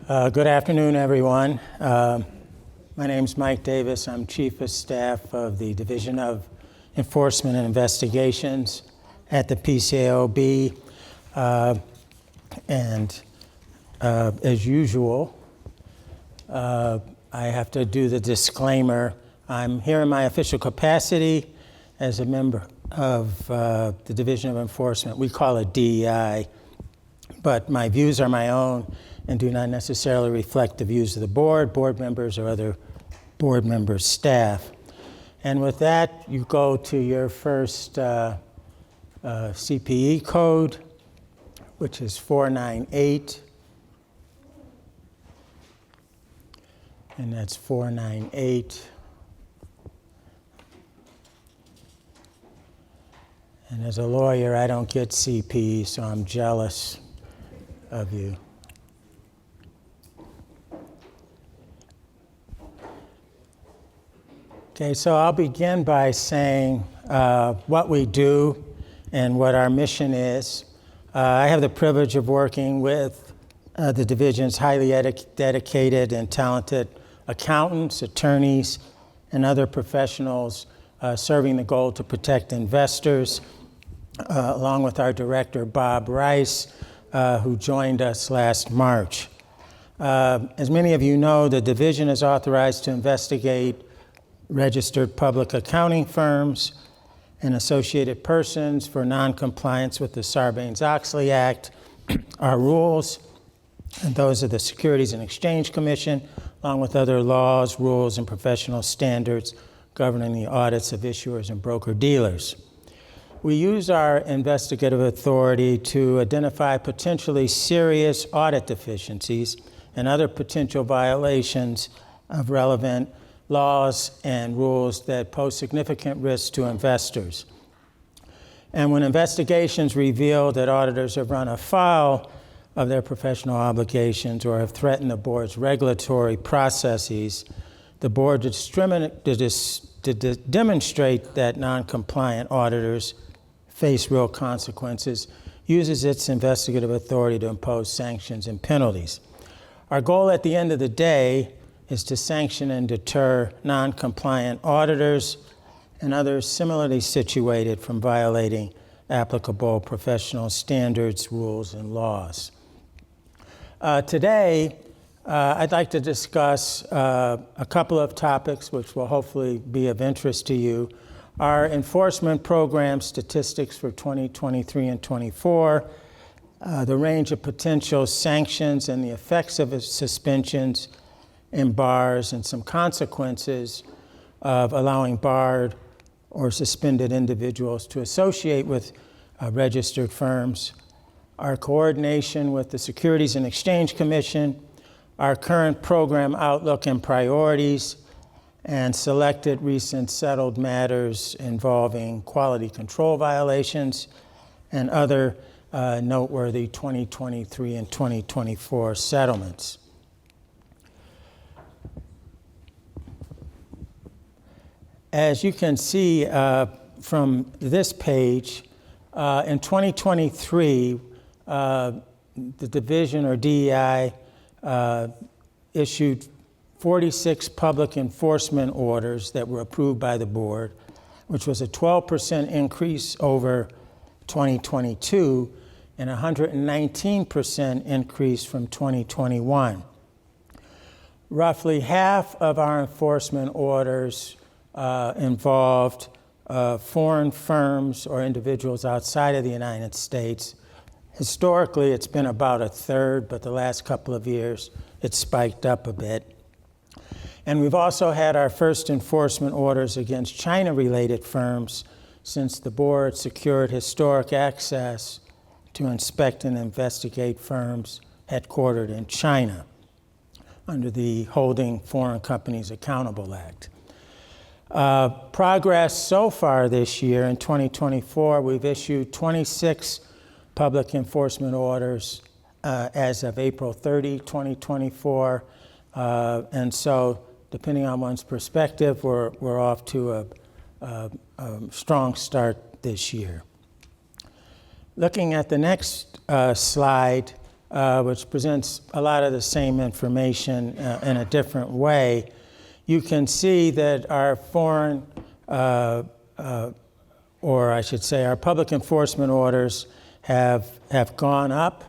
Good afternoon, everyone. My name is Mike Davis. I'm Chief of Staff of the Division of Enforcement and Investigations at the PCAOB. As usual, I have to do the disclaimer. I'm here in my official capacity as a member of the Division of Enforcement. We call it DEI, but my views are my own and do not necessarily reflect the views of the board members, or other board members' staff. And with that, you go to your first CPE code, which is 498. And that's 498. And as a lawyer, I don't get CPE, so I'm jealous of you. Okay, so I'll begin by saying what we do and what our mission is. I have the privilege of working with the division's highly dedicated and talented accountants, attorneys, and other professionals serving the goal to protect investors, along with our director, Bob Rice, who joined us last March. As many of you know, the division is authorized to investigate registered public accounting firms and associated persons for noncompliance with the Sarbanes-Oxley Act, our rules, and those of the Securities and Exchange Commission, along with other laws, rules, and professional standards governing the audits of issuers and broker-dealers. We use our investigative authority to identify potentially serious audit deficiencies and other potential violations of relevant laws and rules that pose significant risks to investors. And when investigations reveal that auditors have run afoul of their professional obligations or have threatened the board's regulatory processes, the board to demonstrate that non-compliant auditors face real consequences uses its investigative authority to impose sanctions and penalties. Our goal at the end of the day is to sanction and deter non-compliant auditors and others similarly situated from violating applicable professional standards, rules, and laws. Today, I'd like to discuss a couple of topics which will hopefully be of interest to you. Our enforcement program statistics for 2023 and 24, the range of potential sanctions and the effects of suspensions and bars, and some consequences of allowing barred or suspended individuals to associate with registered firms, our coordination with the Securities and Exchange Commission, our current program outlook and priorities, and selected recent settled matters involving quality control violations and other noteworthy 2023 and 2024 settlements. As you can see from this page, in 2023, the division, or DEI, issued 46 public enforcement orders that were approved by the board, which was a 12% increase over 2022 and a 119% increase from 2021. Roughly half of our enforcement orders involved foreign firms or individuals outside of the United States. Historically, it's been about a third, but the last couple of years, it's spiked up a bit. And we've also had our first enforcement orders against China-related firms since the board secured historic access to inspect and investigate firms headquartered in China under the Holding Foreign Companies Accountable Act. Progress so far this year in 2024, we've issued 26 public enforcement orders as of April 30, 2024. And so, depending on one's perspective, we're off to a strong start this year. Looking at the next slide, which presents a lot of the same information in a different way, you can see that our foreign, or I should say our public enforcement orders have gone up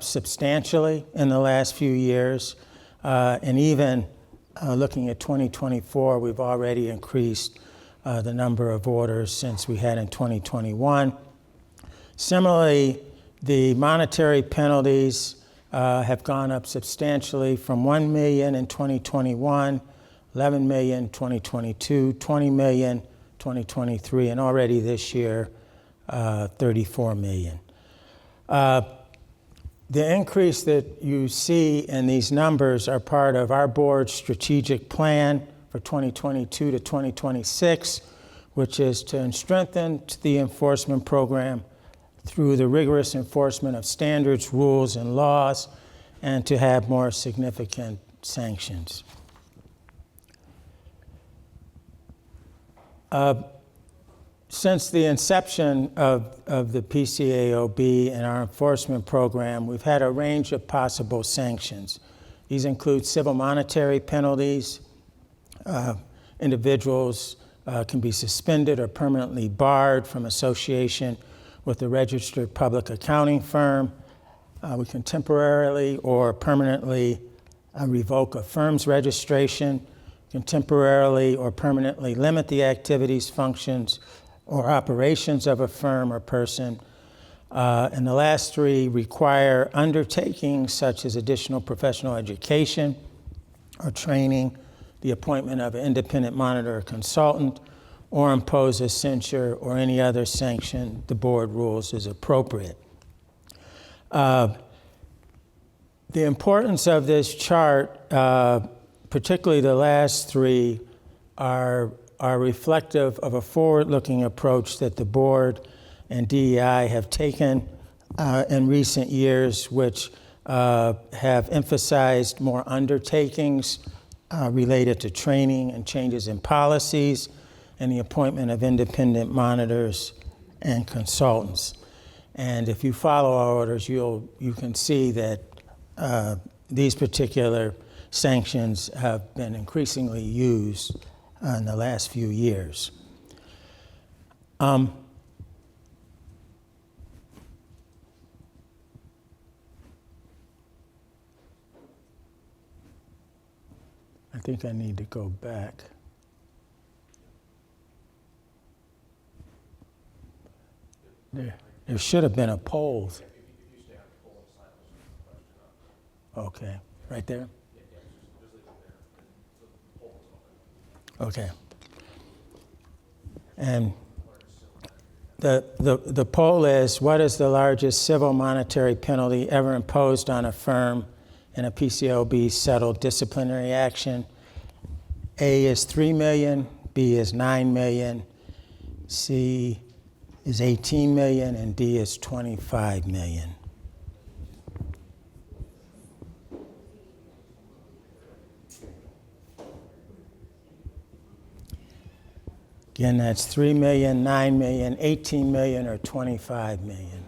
substantially in the last few years. And even looking at 2024, we've already increased the number of orders since we had in 2021. Similarly, the monetary penalties have gone up substantially from $1 million in 2021, $11 million 2022, $20 million 2023, and already this year, $34 million. The increase that you see in these numbers are part of our board's strategic plan for 2022 to 2026, which is to strengthen the enforcement program through the rigorous enforcement of standards, rules, and laws, and to have more significant sanctions. Since the inception of the PCAOB and our enforcement program, we've had a range of possible sanctions. These include civil monetary penalties. Individuals can be suspended or permanently barred from association with a registered public accounting firm. We can temporarily or permanently revoke a firm's registration, can temporarily or permanently limit the activities, functions, or operations of a firm or person. And the last three require undertakings such as additional professional education or training, the appointment of an independent monitor or consultant, or impose a censure or any other sanction the board rules is appropriate. The importance of this chart, particularly the last three, are reflective of a forward-looking approach that the board and DEI have taken in recent years, which have emphasized more undertakings related to training and changes in policies and the appointment of independent monitors and consultants. And if you follow our orders, you can see that these particular sanctions have been increasingly used in the last few years. I think I need to go back. There should have been a poll. Okay, right there? Okay. And the poll is, what is the largest civil monetary penalty ever imposed on a firm in a PCAOB settled disciplinary action? A is $3 million, B is $9 million, C is $18 million, and D is $25 million. Again, that's $3 million, $9 million, $18 million, or $25 million.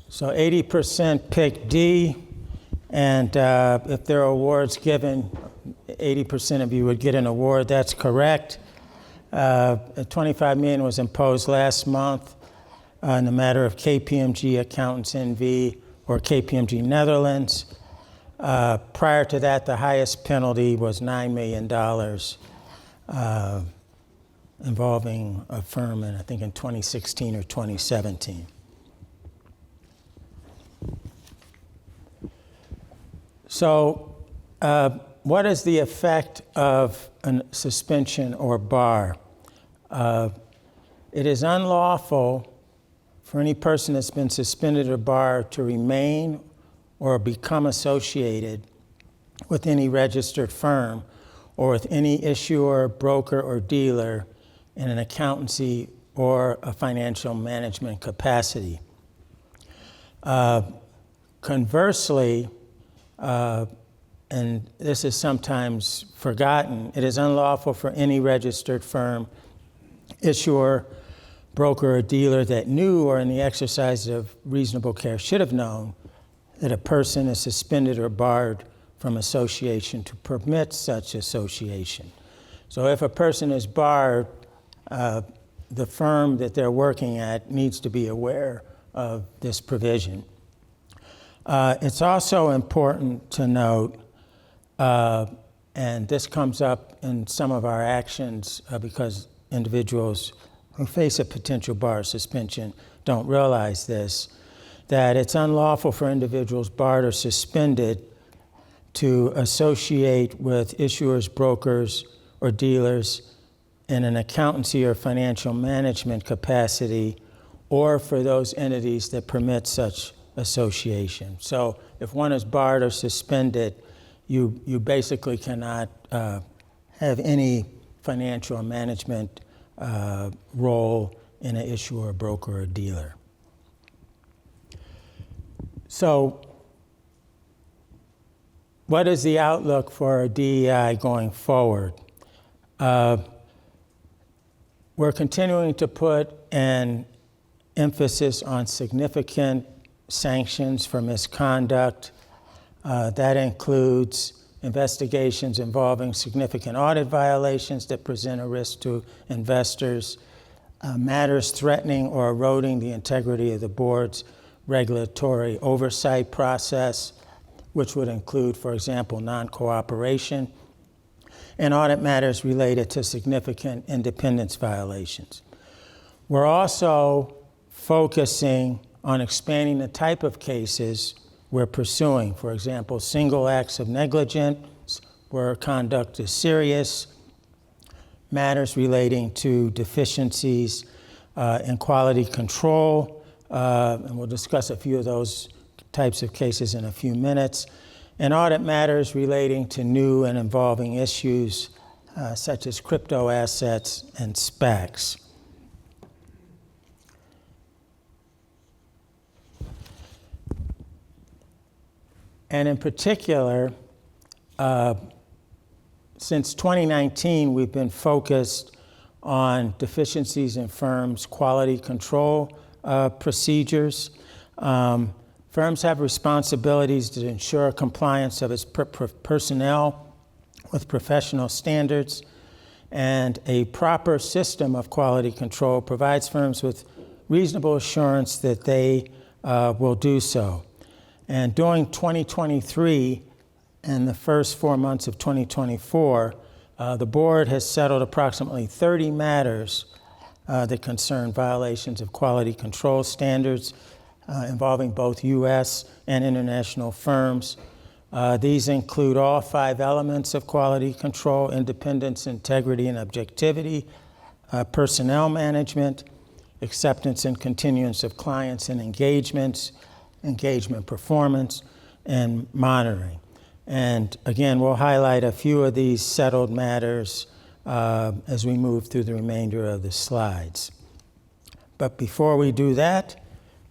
So 80% pick D, and if there are awards given, 80% of you would get an award. That's correct. $25 million was imposed last month in the matter of KPMG Accountants NV or KPMG Netherlands. Prior to that, the highest penalty was $9 million involving a firm, I think in 2016 or 2017. So what is the effect of a suspension or bar? It is unlawful for any person that's been suspended or barred to remain or become associated with any registered firm or with any issuer, broker, or dealer in an accountancy or a financial management capacity. Conversely, and this is sometimes forgotten, it is unlawful for any registered firm, issuer, broker or dealer that knew or in the exercise of reasonable care should have known that a person is suspended or barred from association to permit such association. So if a person is barred, the firm that they're working at needs to be aware of this provision. It's also important to note, and this comes up in some of our actions because individuals who face a potential bar suspension don't realize this, that it's unlawful for individuals barred or suspended to associate with issuers, brokers, or dealers in an accountancy or financial management capacity, or for those entities that permit such association. So if one is barred or suspended, you basically cannot have any financial or management role in an issuer, broker, or dealer. So what is the outlook for DEI going forward? We're continuing to put an emphasis on significant sanctions for misconduct. That includes investigations involving significant audit violations that present a risk to investors, matters threatening or eroding the integrity of the board's regulatory oversight process, which would include, for example, non-cooperation, and audit matters related to significant independence violations. We're also focusing on expanding the type of cases we're pursuing. For example, single acts of negligence where conduct is serious, matters relating to deficiencies in quality control, and we'll discuss a few of those types of cases in a few minutes, and audit matters relating to new and evolving issues such as crypto assets and SPACs. And in particular, since 2019, we've been focused on deficiencies in firms' quality control procedures. Firms have responsibilities to ensure compliance of its personnel with professional standards, and a proper system of quality control provides firms with reasonable assurance that they will do so. And during 2023 and the first 4 months of 2024, the board has settled approximately 30 matters that concern violations of quality control standards involving both U.S. and international firms. These include all 5 elements of quality control: independence, integrity, and objectivity, personnel management, acceptance and continuance of clients and engagements, engagement performance, and monitoring. And again, we'll highlight a few of these settled matters as we move through the remainder of the slides. But before we do that,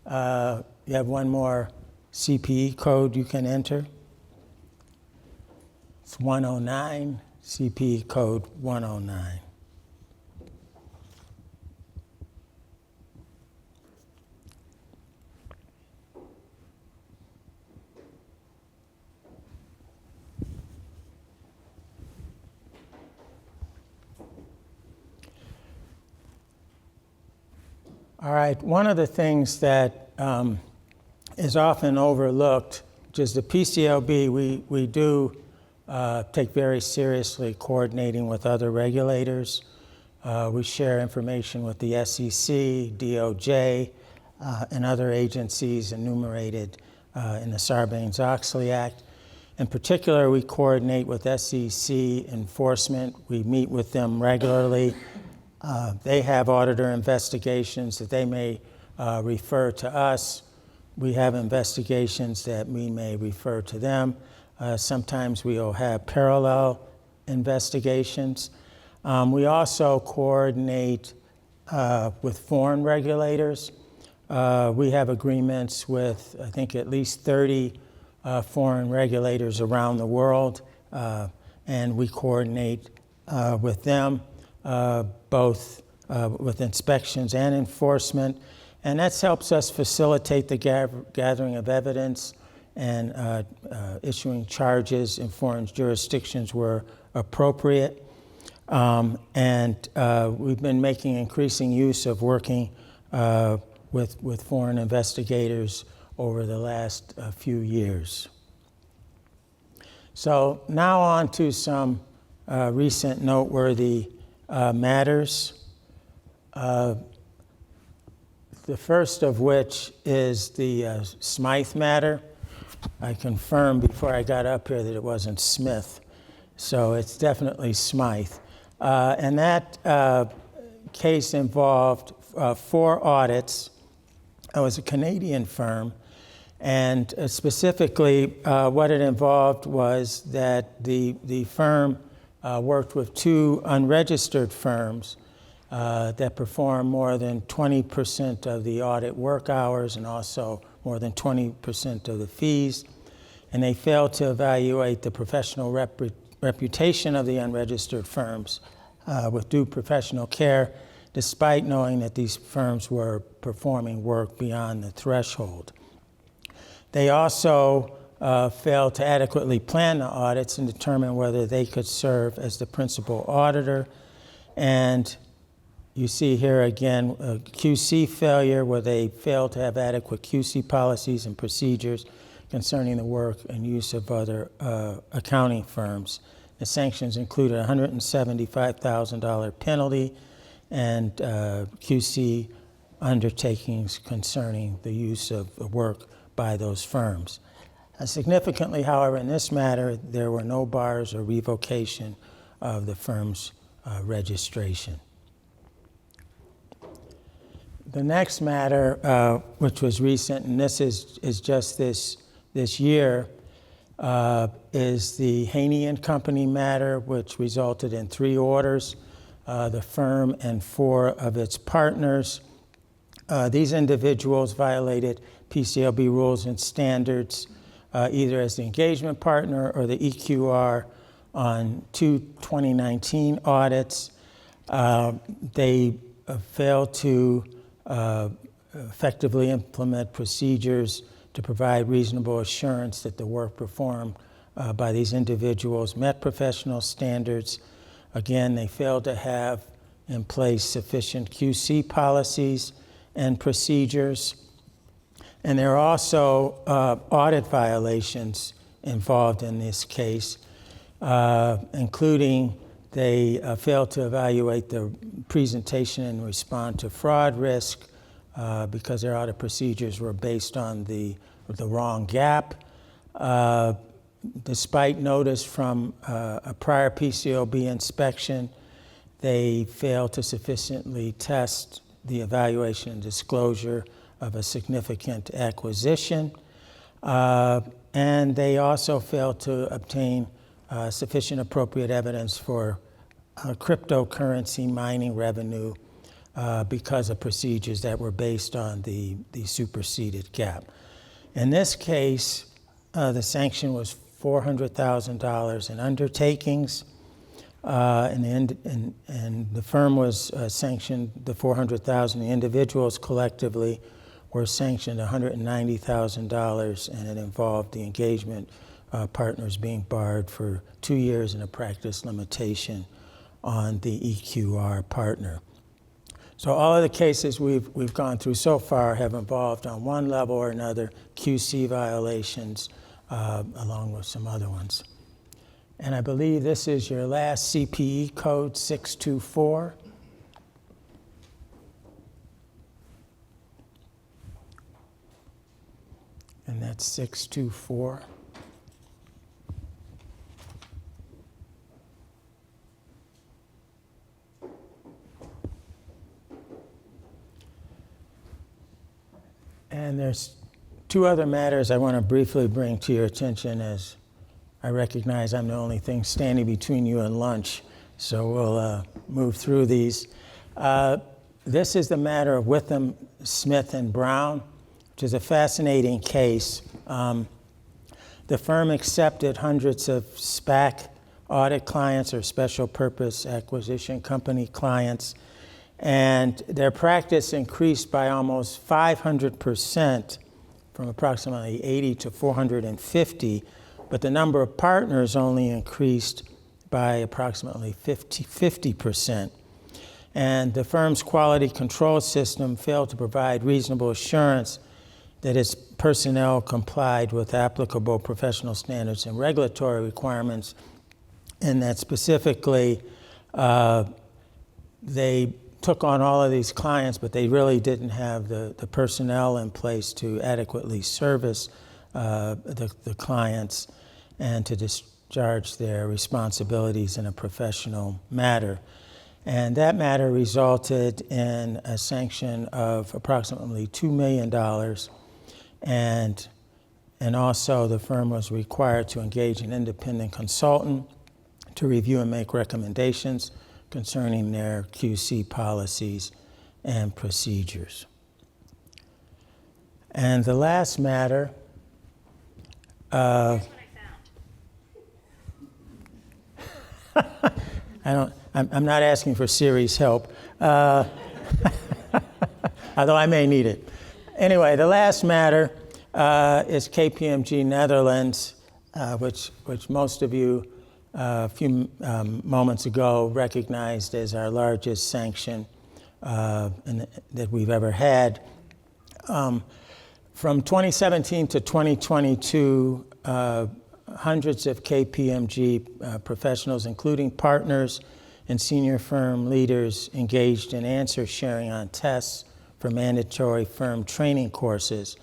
you have one more CPE code you can enter. It's 109, CPE code 109. All right, one of the things that is often overlooked, which is the PCAOB, we do take very seriously coordinating with other regulators. We share information with the SEC, DOJ, and other agencies enumerated in the Sarbanes-Oxley Act. In particular, we coordinate with SEC enforcement. We meet with them regularly. They have auditor investigations that they may refer to us. We have investigations that we may refer to them. Sometimes we'll have parallel investigations. We also coordinate with foreign regulators. We have agreements with, I think, at least 30 foreign regulators around the world, and we coordinate with them, both with inspections and enforcement. And that helps us facilitate the gathering of evidence and issuing charges in foreign jurisdictions where appropriate. We've been making increasing use of working with foreign investigators over the last few years. So now on to some recent noteworthy matters. The first of which is the Smythe matter. I confirmed before I got up here that it wasn't Smith, so it's definitely Smythe. And that case involved 4 audits. It was a Canadian firm, and specifically what it involved was that the firm worked with 2 unregistered firms that perform more than 20% of the audit work hours and also more than 20% of the fees. And they failed to evaluate the professional reputation of the unregistered firms with due professional care, despite knowing that these firms were performing work beyond the threshold. They also failed to adequately plan the audits and determine whether they could serve as the principal auditor. And you see here again a QC failure where they failed to have adequate QC policies and procedures concerning the work and use of other accounting firms. The sanctions included a $175,000 penalty and QC undertakings concerning the use of the work by those firms. Significantly, however, in this matter, there were no bars or revocation of the firm's registration. The next matter, which was recent, and this is just this year, is the Haney and Company matter, which resulted in 3 orders. The firm and 4 of its partners. These individuals violated PCAOB rules and standards, either as the engagement partner or the EQR on 2 2019 audits. They failed to effectively implement procedures to provide reasonable assurance that the work performed by these individuals met professional standards. Again, they failed to have in place sufficient QC policies and procedures. And there are also audit violations involved in this case, including they failed to evaluate the presentation and respond to fraud risk because their audit procedures were based on the wrong gap. Despite notice from a prior PCAOB inspection, they failed to sufficiently test the evaluation and disclosure of a significant acquisition. And they also failed to obtain sufficient appropriate evidence for cryptocurrency mining revenue because of procedures that were based on the superseded gap. In this case, the sanction was $400,000 in undertakings, and the firm was sanctioned the $400,000. The individuals collectively were sanctioned $190,000, and it involved the engagement partners being barred for 2 years and a practice limitation on the EQR partner. So all of the cases we've gone through so far have involved on one level or another QC violations, along with some other ones. And I believe this is your last CPE code, 624. And that's 624. And there's 2 other matters I want to briefly bring to your attention, as I recognize I'm the only thing standing between you and lunch, so we'll move through these. This is the matter of Witham, Smith, and Brown, which is a fascinating case. The firm accepted hundreds of SPAC audit clients or special purpose acquisition company clients, And their practice increased by almost 500%, from approximately 80 to 450, but the number of partners only increased by approximately 50%. And the firm's quality control system failed to provide reasonable assurance that its personnel complied with applicable professional standards and regulatory requirements, and that specifically they took on all of these clients, but they really didn't have the personnel in place to adequately service the clients and to discharge their responsibilities in a professional manner. And that matter resulted in a sanction of approximately $2 million. And also the firm was required to engage an independent consultant to review and make recommendations concerning their QC policies and procedures. And the last matter, Here's what I found. I'm not asking for Siri's help, although I may need it. Anyway, the last matter is KPMG Netherlands, which most of you a few moments ago recognized as our largest sanction that we've ever had. From 2017 to 2022, hundreds of KPMG professionals, including partners and senior firm leaders, engaged in answer sharing on tests for mandatory firm training courses.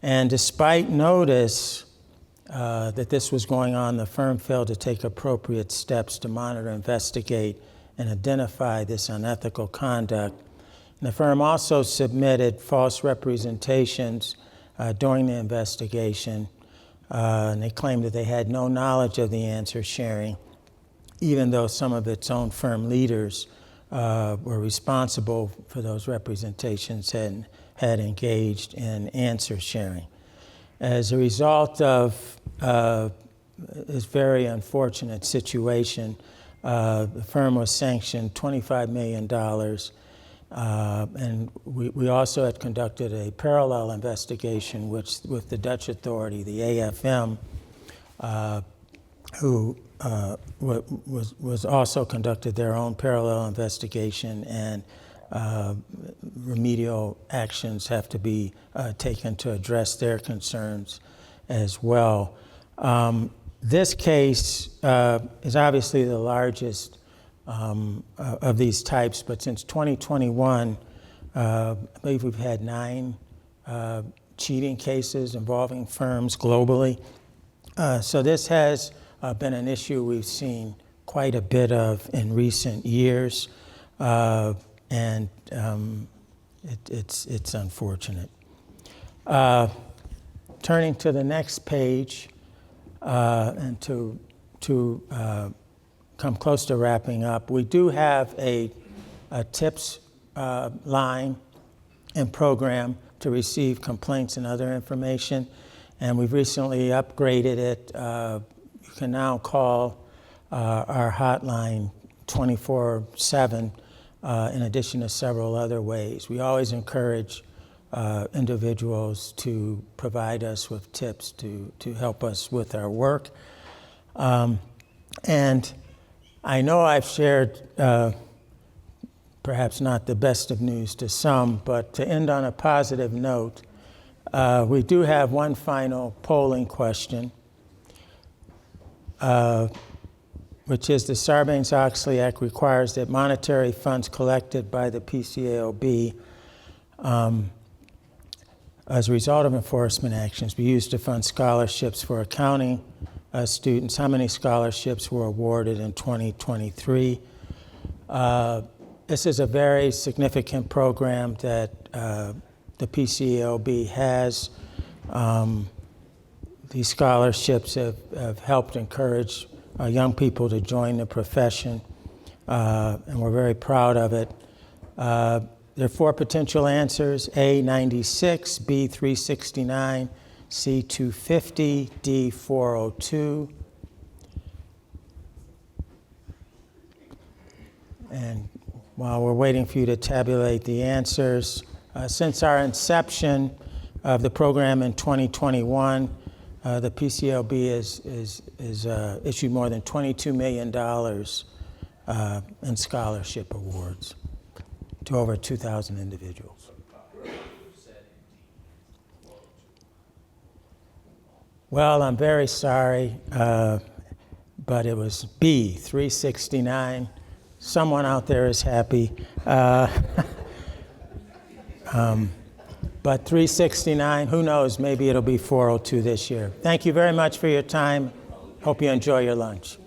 And despite notice that this was going on, the firm failed to take appropriate steps to monitor, investigate, and identify this unethical conduct. And the firm also submitted false representations during the investigation, and they claimed that they had no knowledge of the answer sharing, even though some of its own firm leaders were responsible for those representations and had engaged in answer sharing. As a result of this very unfortunate situation, the firm was sanctioned $25 million, and we also had conducted a parallel investigation with the Dutch authority, the AFM, who was also conducted their own parallel investigation, and remedial actions have to be taken to address their concerns as well. This case is obviously the largest of these types, but since 2021, I believe we've had 9 cheating cases involving firms globally. So this has been an issue we've seen quite a bit of in recent years, and it's unfortunate. Turning to the next page, and to come close to wrapping up, we do have a tips line and program to receive complaints and other information, and we've recently upgraded it. You can now call our hotline 24/7 in addition to several other ways. We always encourage individuals to provide us with tips to help us with our work. And I know I've shared perhaps not the best of news to some, but to end on a positive note, we do have one final polling question, which is the Sarbanes-Oxley Act requires that monetary funds collected by the PCAOB as a result of enforcement actions be used to fund scholarships for accounting students. How many scholarships were awarded in 2023? This is a very significant program that the PCAOB has. These scholarships have helped encourage young people to join the profession, and we're very proud of it. There are 4 potential answers: A, 96, B, 369, C, 250, D, 402. And while we're waiting for you to tabulate the answers, since our inception of the program in 2021, the PCAOB has issued more than $22 million in scholarship awards to over 2,000 individuals. Well, I'm very sorry, but it was B, 369. Someone out there is happy. But 369, who knows, maybe it'll be 402 this year. Thank you very much for your time. Hope you enjoy your lunch.